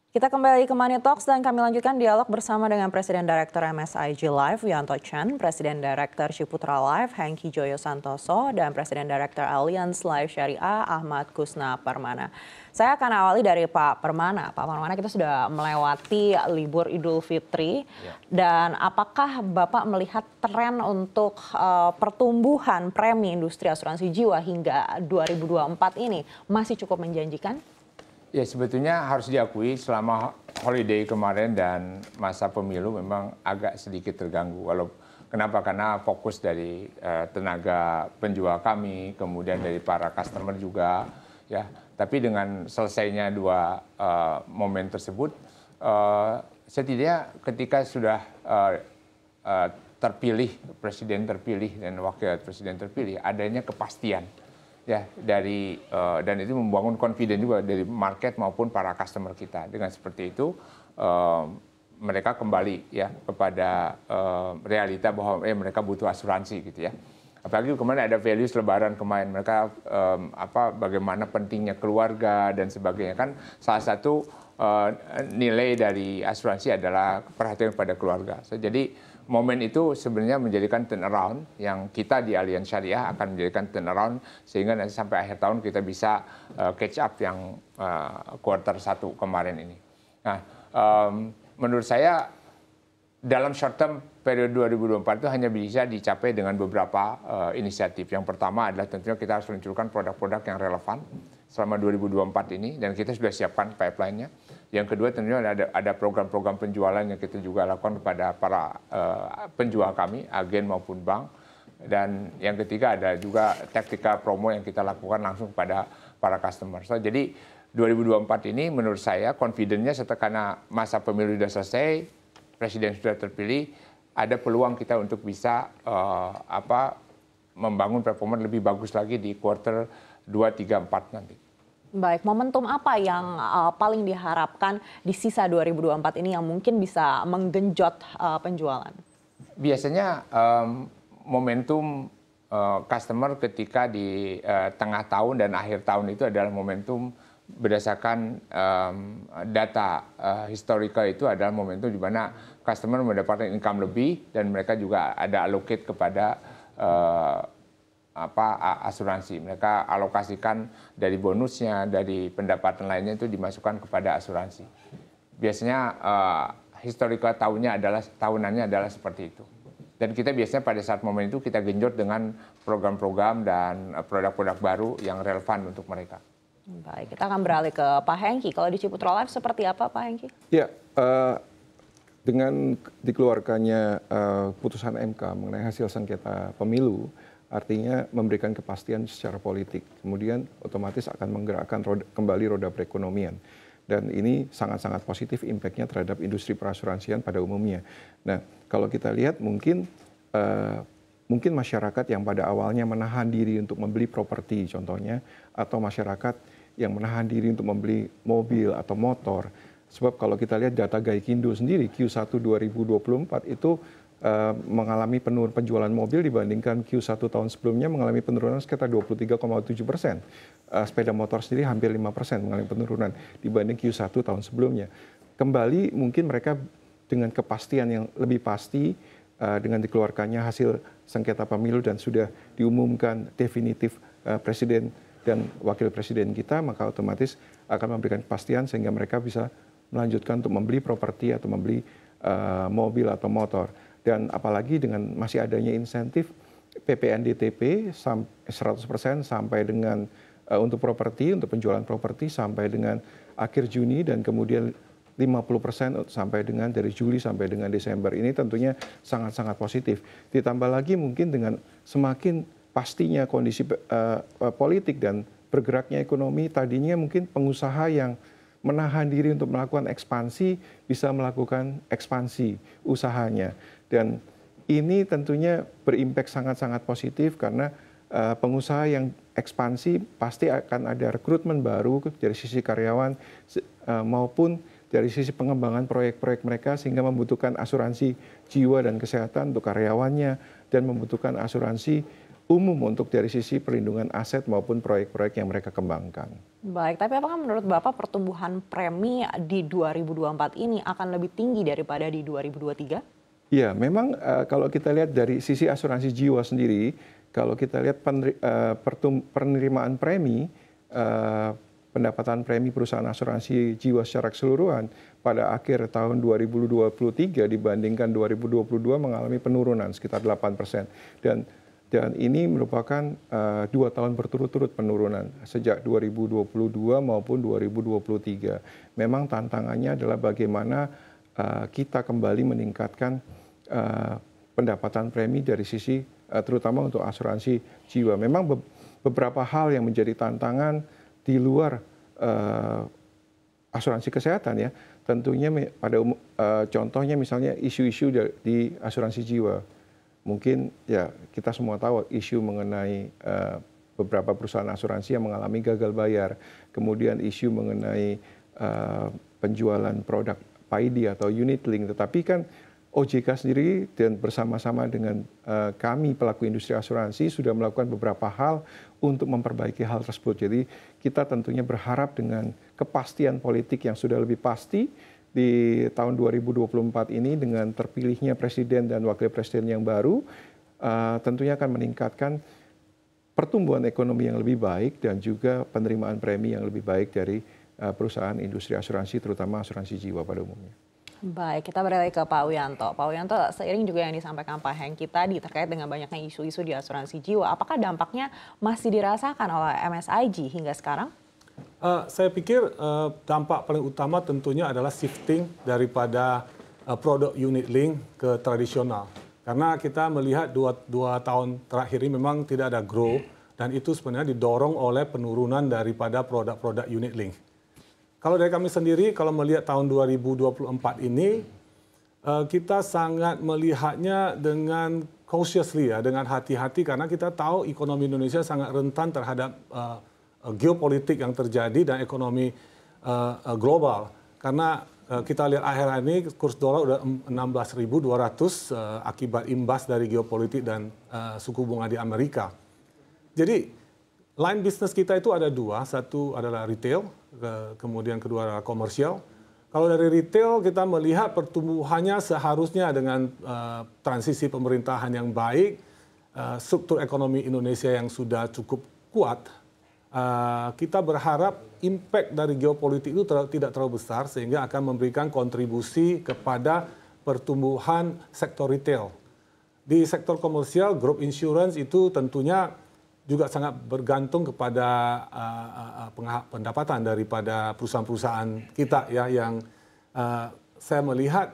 Kita kembali ke Money Talks dan kami lanjutkan dialog bersama dengan Presiden Direktur MSIG Life, Wianto Chen, Presiden Direktur Ciputra Life, Hengki Joyo Santoso, dan Presiden Direktur Allianz Life Syariah, Ahmad Kusna Permana. Saya akan awali dari Pak Permana. Pak Permana, kita sudah melewati libur Idul Fitri, dan apakah Bapak melihat tren untuk pertumbuhan premi industri asuransi jiwa hingga 2024 ini masih cukup menjanjikan? Ya, sebetulnya harus diakui selama holiday kemarin dan masa pemilu memang agak sedikit terganggu. Kenapa? Karena fokus dari tenaga penjual kami, kemudian dari para customer juga, ya. Tapi dengan selesainya dua momen tersebut, setidaknya ketika sudah terpilih presiden terpilih dan wakil presiden terpilih, adanya kepastian. Ya, dan itu membangun confidence juga dari market maupun para customer kita. Dengan seperti itu mereka kembali ya kepada realita bahwa mereka butuh asuransi gitu ya. Apalagi kemarin ada values Lebaran kemarin, mereka bagaimana pentingnya keluarga dan sebagainya. Kan salah satu nilai dari asuransi adalah perhatian pada keluarga. Jadi momen itu sebenarnya menjadikan turnaround yang kita di Allianz Syariah akan menjadikan turnaround sehingga nanti sampai akhir tahun kita bisa catch up yang kuartal 1 kemarin ini. Nah, menurut saya dalam short term periode 2024 itu hanya bisa dicapai dengan beberapa inisiatif. Yang pertama adalah tentunya kita harus meluncurkan produk-produk yang relevan selama 2024 ini dan kita sudah siapkan pipeline-nya. Yang kedua tentunya ada program-program penjualan yang kita juga lakukan kepada para penjual kami, agen maupun bank. Dan yang ketiga ada juga taktika promo yang kita lakukan langsung kepada para customer. Jadi 2024 ini menurut saya confidence-nya karena masa pemilu sudah selesai, presiden sudah terpilih, ada peluang kita untuk bisa membangun performa lebih bagus lagi di kuartal 2, 3, 4 nanti. Baik, momentum apa yang paling diharapkan di sisa 2024 ini yang mungkin bisa menggenjot penjualan? Biasanya momentum customer ketika di tengah tahun dan akhir tahun itu adalah momentum berdasarkan data historical itu adalah momentum di mana customer mendapatkan income lebih dan mereka juga ada allocate kepada asuransi. Mereka alokasikan dari bonusnya, dari pendapatan lainnya itu dimasukkan kepada asuransi. Biasanya historical tahunannya adalah seperti itu. Dan kita biasanya pada saat momen itu kita genjot dengan program-program dan produk-produk baru yang relevan untuk mereka. Baik, kita akan beralih ke Pak Hengki. Kalau di Ciputra Life seperti apa Pak Hengki? Ya, dengan dikeluarkannya putusan MK mengenai hasil sengketa pemilu, artinya memberikan kepastian secara politik. Kemudian otomatis akan menggerakkan kembali roda perekonomian. Dan ini sangat-sangat positif impact-nya terhadap industri perasuransian pada umumnya. Nah, kalau kita lihat mungkin masyarakat yang pada awalnya menahan diri untuk membeli properti contohnya, atau masyarakat yang menahan diri untuk membeli mobil atau motor. Sebab kalau kita lihat data Gaikindo sendiri, Q1 2024 itu mengalami penurunan penjualan mobil dibandingkan Q1 tahun sebelumnya mengalami penurunan sekitar 23,7%. Sepeda motor sendiri hampir 5% mengalami penurunan dibanding Q1 tahun sebelumnya. Kembali mungkin mereka dengan kepastian yang lebih pasti dengan dikeluarkannya hasil sengketa pemilu dan sudah diumumkan definitif presiden dan wakil presiden kita, maka otomatis akan memberikan kepastian sehingga mereka bisa melanjutkan untuk membeli properti atau membeli mobil atau motor. Dan apalagi dengan masih adanya insentif PPNDTP 100% sampai dengan untuk properti, untuk penjualan properti sampai dengan akhir Juni dan kemudian 50% sampai dengan dari Juli sampai dengan Desember. Ini tentunya sangat-sangat positif. Ditambah lagi mungkin dengan semakin pastinya kondisi politik dan bergeraknya ekonomi, tadinya mungkin pengusaha yang menahan diri untuk melakukan ekspansi bisa melakukan ekspansi usahanya. Dan ini tentunya berimpak sangat-sangat positif karena pengusaha yang ekspansi pasti akan ada rekrutmen baru dari sisi karyawan maupun dari sisi pengembangan proyek-proyek mereka sehingga membutuhkan asuransi jiwa dan kesehatan untuk karyawannya dan membutuhkan asuransi umum untuk dari sisi perlindungan aset maupun proyek-proyek yang mereka kembangkan. Baik, tapi apakah menurut Bapak pertumbuhan premi di 2024 ini akan lebih tinggi daripada di 2023? Ya, memang kalau kita lihat dari sisi asuransi jiwa sendiri, kalau kita lihat penerimaan premi, pendapatan premi perusahaan asuransi jiwa secara keseluruhan pada akhir tahun 2023 dibandingkan 2022 mengalami penurunan sekitar 8%. Dan ini merupakan 2 tahun berturut-turut penurunan sejak 2022 maupun 2023. Memang tantangannya adalah bagaimana kita kembali meningkatkan pendapatan premi dari sisi terutama untuk asuransi jiwa. Memang beberapa hal yang menjadi tantangan di luar asuransi kesehatan ya. Tentunya contohnya misalnya isu-isu di asuransi jiwa. Mungkin ya kita semua tahu isu mengenai beberapa perusahaan asuransi yang mengalami gagal bayar, kemudian isu mengenai penjualan produk PAID atau unit link. Tetapi kan OJK sendiri dan bersama-sama dengan kami pelaku industri asuransi sudah melakukan beberapa hal untuk memperbaiki hal tersebut. Jadi kita tentunya berharap dengan kepastian politik yang sudah lebih pasti di tahun 2024 ini dengan terpilihnya presiden dan wakil presiden yang baru tentunya akan meningkatkan pertumbuhan ekonomi yang lebih baik dan juga penerimaan premi yang lebih baik dari perusahaan industri asuransi terutama asuransi jiwa pada umumnya. Baik, kita beralih ke Pak Wiyanto. Pak Wiyanto, seiring juga yang disampaikan Pak Hengki tadi terkait dengan banyaknya isu-isu di asuransi jiwa, apakah dampaknya masih dirasakan oleh MSIG hingga sekarang? Saya pikir dampak paling utama tentunya adalah shifting daripada produk unit link ke tradisional. Karena kita melihat dua tahun terakhir ini memang tidak ada grow dan itu sebenarnya didorong oleh penurunan daripada produk-produk unit link. Kalau dari kami sendiri, kalau melihat tahun 2024 ini, kita sangat melihatnya dengan cautiously ya, dengan hati-hati karena kita tahu ekonomi Indonesia sangat rentan terhadap geopolitik yang terjadi dan ekonomi global. Karena kita lihat akhir ini kurs dolar udah 16.200 akibat imbas dari geopolitik dan suku bunga di Amerika. Jadi line bisnis kita itu ada dua, satu adalah retail, kemudian kedua adalah komersial. Kalau dari retail kita melihat pertumbuhannya seharusnya dengan transisi pemerintahan yang baik, struktur ekonomi Indonesia yang sudah cukup kuat, kita berharap impact dari geopolitik itu tidak terlalu besar sehingga akan memberikan kontribusi kepada pertumbuhan sektor retail. Di sektor komersial, group insurance itu tentunya juga sangat bergantung kepada pendapatan daripada perusahaan-perusahaan kita ya yang saya melihat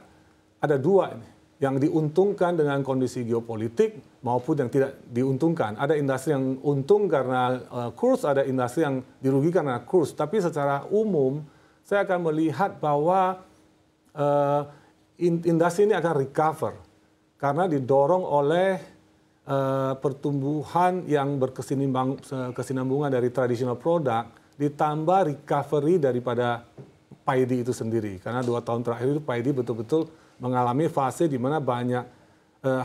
ada dua ini yang diuntungkan dengan kondisi geopolitik maupun yang tidak diuntungkan. Ada industri yang untung karena kurs, ada industri yang dirugikan karena kurs. Tapi secara umum saya akan melihat bahwa industri ini akan recover karena didorong oleh pertumbuhan yang berkesinambungan dari traditional product ditambah recovery daripada PAID itu sendiri. Karena 2 tahun terakhir itu PAID betul-betul mengalami fase di mana banyak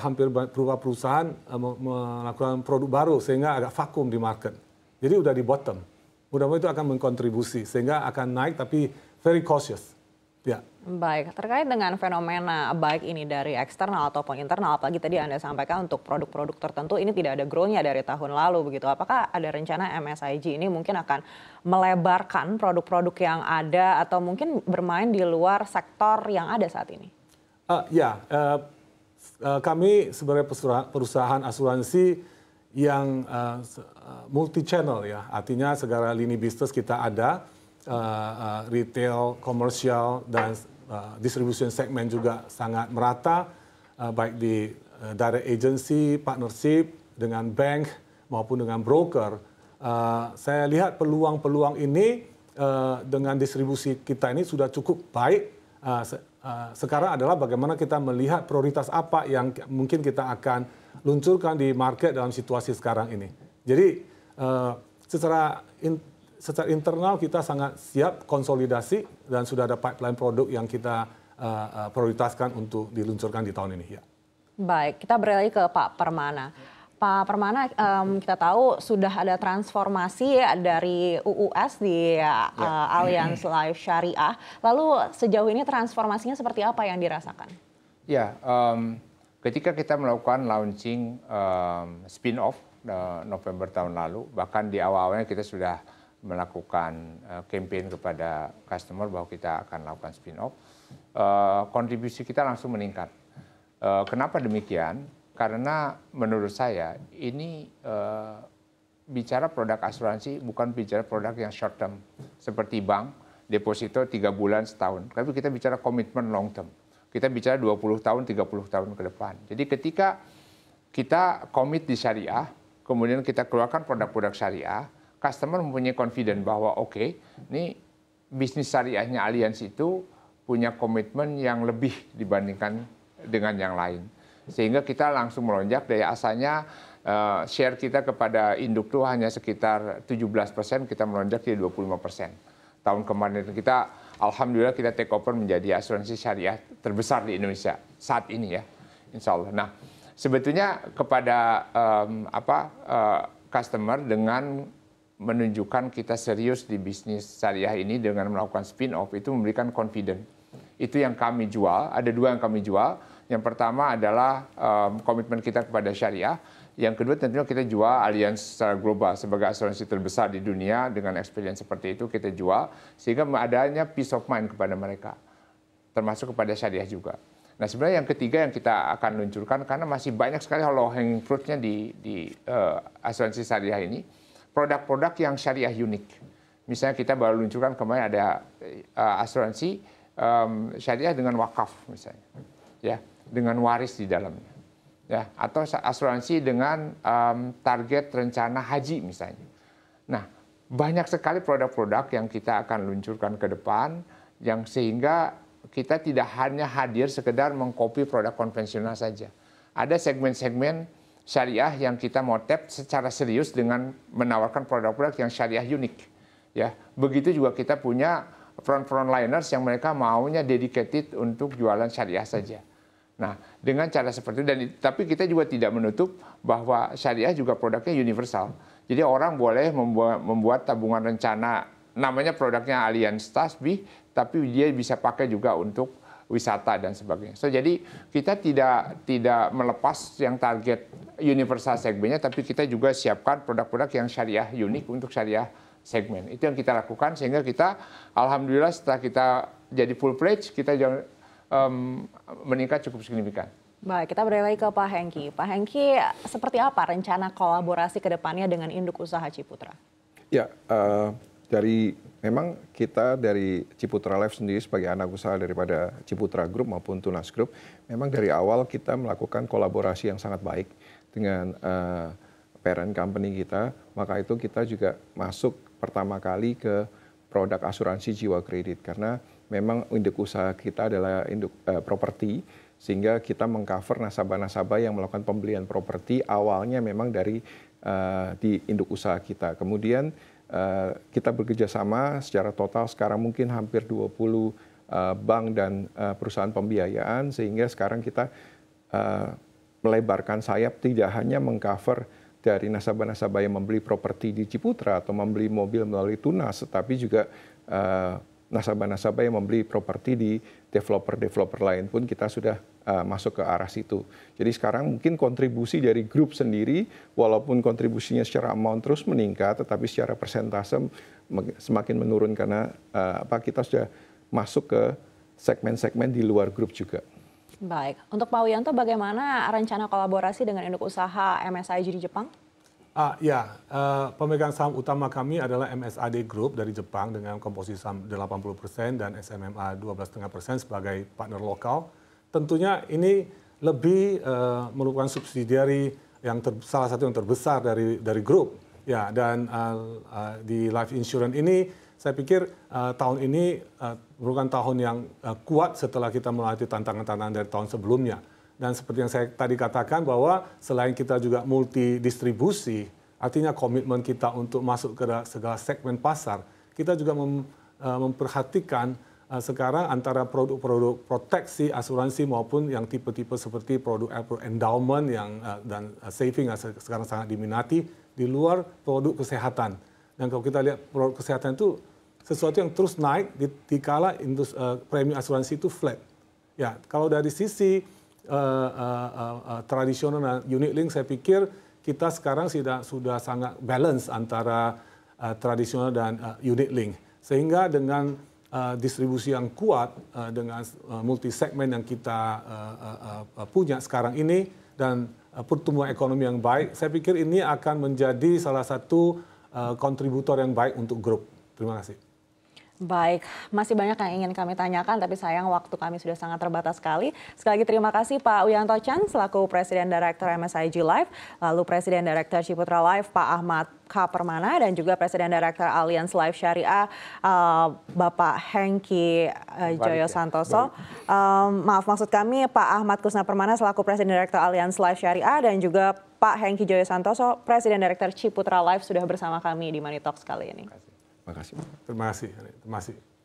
hampir beberapa perusahaan melakukan produk baru sehingga agak vakum di market. Jadi udah di bottom. Mudah-mudahan itu akan mengkontribusi sehingga akan naik tapi very cautious. Ya. Baik, terkait dengan fenomena baik ini dari eksternal ataupun internal, apalagi tadi Anda sampaikan untuk produk-produk tertentu ini tidak ada grow-nya dari tahun lalu begitu. Apakah ada rencana MSIG ini mungkin akan melebarkan produk-produk yang ada atau mungkin bermain di luar sektor yang ada saat ini? Kami sebagai perusahaan asuransi yang multi channel ya, artinya segala lini bisnis kita ada. Retail, komersial, dan distribution segmen juga sangat merata, baik di direct agency, partnership, dengan bank maupun dengan broker. Saya lihat peluang-peluang ini dengan distribusi kita ini sudah cukup baik. Sekarang adalah bagaimana kita melihat prioritas apa yang mungkin kita akan luncurkan di market dalam situasi sekarang ini. Jadi secara internal kita sangat siap konsolidasi dan sudah ada pipeline produk yang kita prioritaskan untuk diluncurkan di tahun ini. Ya. Baik, kita beralih ke Pak Permana. Pak Permana, kita tahu sudah ada transformasi dari UUS di Allianz Life Syariah. Lalu sejauh ini transformasinya seperti apa yang dirasakan? Ya, ketika kita melakukan launching spin-off November tahun lalu, bahkan di awal-awalnya kita sudah melakukan campaign kepada customer bahwa kita akan lakukan spin-off, kontribusi kita langsung meningkat. Kenapa demikian? Karena menurut saya ini bicara produk asuransi bukan bicara produk yang short term seperti bank, deposito 3 bulan setahun. Tapi kita bicara komitmen long term. Kita bicara 20 tahun, 30 tahun ke depan. Jadi ketika kita komit di syariah, kemudian kita keluarkan produk-produk syariah, customer mempunyai confidence bahwa oke, ini bisnis syariahnya Allianz itu punya komitmen yang lebih dibandingkan dengan yang lain. Sehingga kita langsung melonjak dari asalnya share kita kepada induk itu hanya sekitar 17%, kita melonjak jadi 25%. Tahun kemarin kita, alhamdulillah kita take over menjadi asuransi syariah terbesar di Indonesia saat ini ya, insya Allah. Nah, sebetulnya kepada customer dengan menunjukkan kita serius di bisnis syariah ini dengan melakukan spin-off itu memberikan confidence. Itu yang kami jual, ada 2 yang kami jual. Yang pertama adalah komitmen kita kepada syariah. Yang kedua tentunya kita jual Allianz secara global sebagai asuransi terbesar di dunia dengan experience seperti itu kita jual. Sehingga adanya peace of mind kepada mereka. Termasuk kepada syariah juga. Nah sebenarnya yang ketiga yang kita akan luncurkan karena masih banyak sekali low hanging fruitnya di asuransi syariah ini. Produk-produk yang syariah unik. Misalnya kita baru luncurkan kemarin ada asuransi syariah dengan wakaf misalnya. Ya, dengan waris di dalamnya, ya, atau asuransi dengan target rencana haji misalnya. Nah, banyak sekali produk-produk yang kita akan luncurkan ke depan, yang sehingga kita tidak hanya hadir sekedar mengcopy produk konvensional saja. Ada segmen-segmen syariah yang kita mau tap secara serius dengan menawarkan produk-produk yang syariah unik. Ya, begitu juga kita punya frontliners yang mereka maunya dedicated untuk jualan syariah saja. Nah, dengan cara seperti itu, tapi kita juga tidak menutup bahwa syariah juga produknya universal. Jadi orang boleh membuat tabungan rencana, namanya produknya Allianz Tasbih, tapi dia bisa pakai juga untuk wisata dan sebagainya. So, jadi kita tidak melepas yang target universal segmennya, tapi kita juga siapkan produk-produk yang syariah unik untuk syariah segmen. Itu yang kita lakukan sehingga kita, alhamdulillah setelah kita jadi full pledge, kita meningkat cukup signifikan. Baik, kita beralih ke Pak Hengki. Pak Hengki, seperti apa rencana kolaborasi ke depannya dengan induk usaha Ciputra? Ya, memang kita dari Ciputra Life sendiri sebagai anak usaha daripada Ciputra Group maupun Tunas Group, memang dari awal kita melakukan kolaborasi yang sangat baik dengan parent company kita. Maka itu kita juga masuk pertama kali ke produk asuransi jiwa kredit karena memang induk usaha kita adalah induk properti, sehingga kita mengcover nasabah-nasabah yang melakukan pembelian properti awalnya memang dari di induk usaha kita. Kemudian kita bekerjasama secara total sekarang mungkin hampir 20 bank dan perusahaan pembiayaan, sehingga sekarang kita melebarkan sayap tidak hanya mengcover dari nasabah-nasabah yang membeli properti di Ciputra atau membeli mobil melalui Tunas, tetapi juga nasabah-nasabah yang membeli properti di developer-developer lain pun kita sudah masuk ke arah situ. Jadi sekarang mungkin kontribusi dari grup sendiri, walaupun kontribusinya secara amount terus meningkat, tetapi secara persentase semakin menurun karena kita sudah masuk ke segmen-segmen di luar grup juga. Baik, untuk Pak Wiyanto bagaimana rencana kolaborasi dengan induk usaha MSIG di Jepang? Pemegang saham utama kami adalah MSAD Group dari Jepang dengan komposisi saham 80% dan SMMA 12,5% sebagai partner lokal. Tentunya ini lebih merupakan subsidiary yang salah satu yang terbesar dari grup. Ya, dan di life insurance ini saya pikir tahun ini merupakan tahun yang kuat setelah kita melalui tantangan-tantangan dari tahun sebelumnya. Dan seperti yang saya tadi katakan bahwa selain kita juga multi distribusi, artinya komitmen kita untuk masuk ke segala segmen pasar, kita juga memperhatikan sekarang antara produk-produk proteksi, asuransi maupun yang tipe-tipe seperti produk endowment dan saving yang sekarang sangat diminati di luar produk kesehatan. Dan kalau kita lihat produk kesehatan itu sesuatu yang terus naik dikala premi asuransi itu flat. Ya, kalau dari sisi tradisional dan unit link, saya pikir kita sekarang sudah sangat balance antara tradisional dan unit link. Sehingga dengan distribusi yang kuat, dengan multi segmen yang kita punya sekarang ini, dan pertumbuhan ekonomi yang baik, saya pikir ini akan menjadi salah satu kontributor yang baik untuk grup. Terima kasih. Baik, masih banyak yang ingin kami tanyakan, tapi sayang waktu kami sudah sangat terbatas sekali. Sekali lagi terima kasih Pak Wiyanto Chan selaku Presiden Direktur MSIG Life, lalu Presiden Direktur Ciputra Life Pak Ahmad K. Permana, dan juga Presiden Direktur Allianz Life Syariah Bapak Hengki Joyo Santoso. Maaf, maksud kami Pak Ahmad Kusna Permana selaku Presiden Direktur Allianz Life Syariah, dan juga Pak Hengki Joyo Santoso, Presiden Direktur Ciputra Life sudah bersama kami di Money Talks kali ini. Terima kasih. Terima kasih.